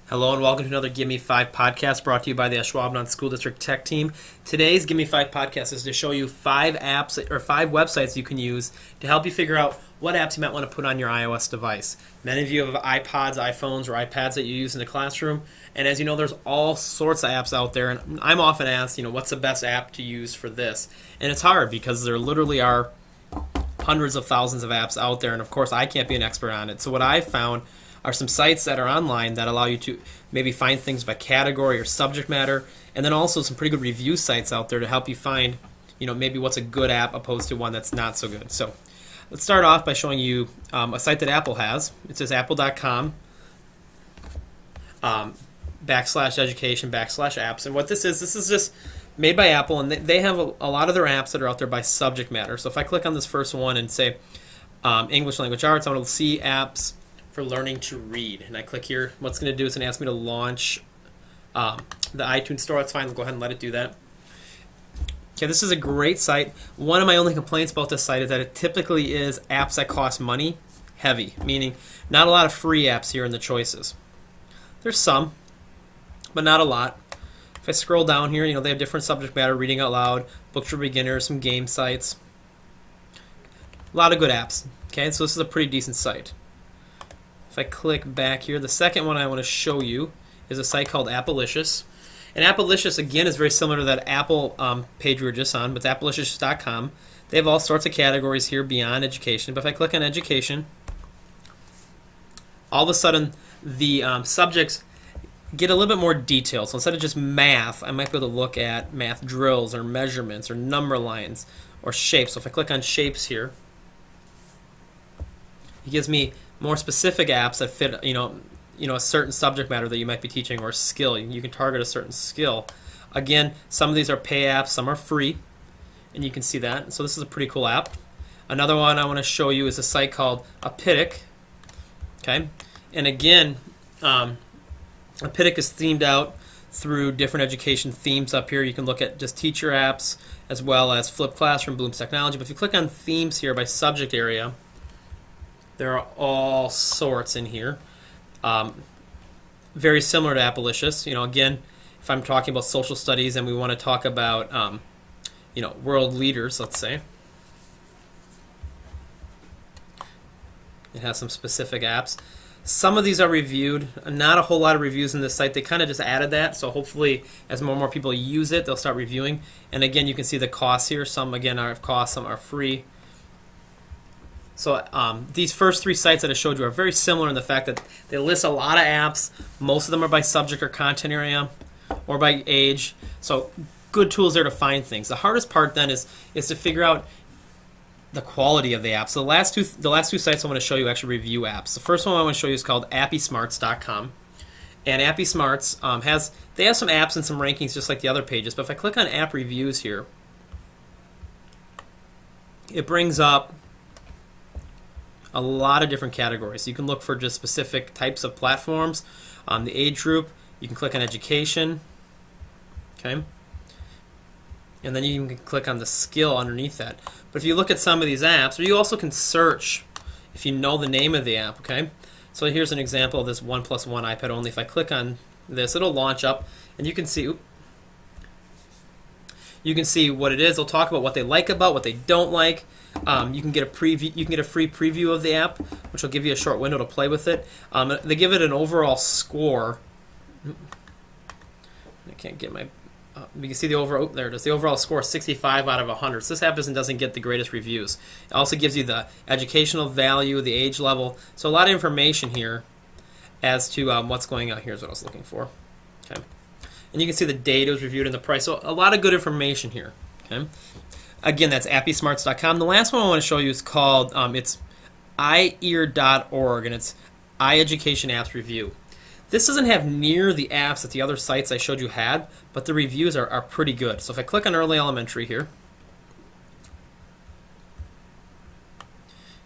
Hello and welcome to another Give Me 5 podcast brought to you by the Ashwaubenon School District Tech Team. Today's Give Me 5 podcast is to show you 5 apps or 5 websites you can use to help you figure out what apps you might want to put on your iOS device. Many of you have iPods, iPhones, or iPads that you use in the classroom, and as you know, there's all sorts of apps out there, and I'm often asked, what's the best app to use for this? And it's hard because there literally are hundreds of thousands of apps out there, and of course I can't be an expert on it. So what I've found are some sites that are online that allow you to maybe find things by category or subject matter, and then also some pretty good review sites out there to help you find, maybe what's a good app opposed to one that's not so good. So let's start off by showing you a site that Apple has. It says apple.com /education/apps. And what this is just made by Apple, and they have a lot of their apps that are out there by subject matter. So if I click on this first one and say English Language Arts, I'm going to see apps for learning to read. And I click here. What's going to do is going to ask me to launch the iTunes Store. That's fine. I'll go ahead and let it do that. Okay, this is a great site. One of my only complaints about this site is that it typically is apps that cost money heavy, meaning not a lot of free apps here in the choices. There's some, but not a lot. If I scroll down here, they have different subject matter, reading out loud, books for beginners, some game sites. A lot of good apps. Okay, so this is a pretty decent site. If I click back here, the second one I want to show you is a site called Applicious. And Applicious, again, is very similar to that Apple page we were just on, but it's applicious.com. They have all sorts of categories here beyond education. But if I click on education, all of a sudden the subjects get a little bit more detailed. So instead of just math, I might be able to look at math drills or measurements or number lines or shapes. So if I click on shapes here, it gives me more specific apps that fit, a certain subject matter that you might be teaching or a skill. You can target a certain skill. Again, some of these are pay apps, some are free, and you can see that. So this is a pretty cool app. Another one I want to show you is a site called Apitic. Okay, and again, Apitic is themed out through different education themes up here. You can look at just teacher apps as well as Flipped Classroom, Bloom's Technology. But if you click on themes here by subject area, there are all sorts in here. Very similar to Applicious. Again, if I'm talking about social studies and we want to talk about, world leaders, let's say, it has some specific apps. Some of these are reviewed. Not a whole lot of reviews in this site. They kind of just added that, so hopefully as more and more people use it, they'll start reviewing. And again, you can see the costs here. Some, again, are costs, some are free. So these first 3 sites that I showed you are very similar in the fact that they list a lot of apps. Most of them are by subject or content area or by age. So good tools there to find things. The hardest part then is to figure out the quality of the apps. So the last two sites I want to show you actually review apps. The first one I want to show you is called appysmarts.com. And AppySmarts they have some apps and some rankings just like the other pages. But if I click on app reviews here, it brings up a lot of different categories. You can look for just specific types of platforms. The age group, you can click on education. Okay. And then you can click on the skill underneath that. But if you look at some of these apps, or you also can search if you know the name of the app. Okay. So here's an example of this 1+1 iPad only. If I click on this, it'll launch up, and you can see. You can see what it is. They'll talk about what they like about, what they don't like. You can get a preview. You can get a free preview of the app, which will give you a short window to play with it. They give it an overall score. I can't get my. You can see the overall. There it is. The overall score is 65 out of 100. So this app doesn't get the greatest reviews. It also gives you the educational value, the age level. So a lot of information here as to what's going on. Here's what I was looking for. Okay. And you can see the date it was reviewed and the price. So a lot of good information here. Okay. Again, that's appysmarts.com. The last one I want to show you is called, it's iear.org, and it's iEducation Apps Review. This doesn't have near the apps that the other sites I showed you had, but the reviews are pretty good. So if I click on early elementary here,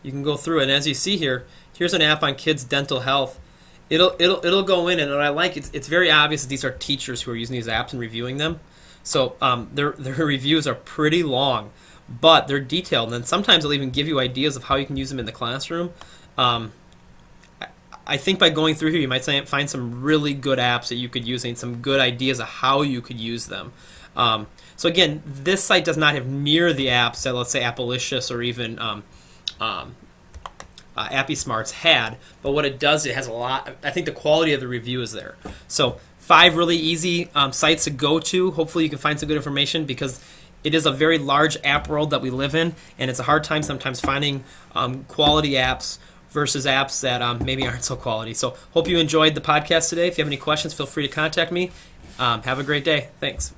you can go through, and as you see here, here's an app on kids' dental health. It'll go in, and what I like, it's very obvious that these are teachers who are using these apps and reviewing them. So their reviews are pretty long, but they're detailed, and sometimes they'll even give you ideas of how you can use them in the classroom. I think by going through here, you might find some really good apps that you could use and some good ideas of how you could use them. So again, this site does not have near the apps that, let's say, Applicious or even Appy Smarts had, but what it does, it has a lot. I think the quality of the review is there. So 5 really easy sites to go to. Hopefully you can find some good information, because it is a very large app world that we live in, and it's a hard time sometimes finding quality apps versus apps that maybe aren't so quality. So hope you enjoyed the podcast today. If you have any questions, feel free to contact me. Have a great day. Thanks.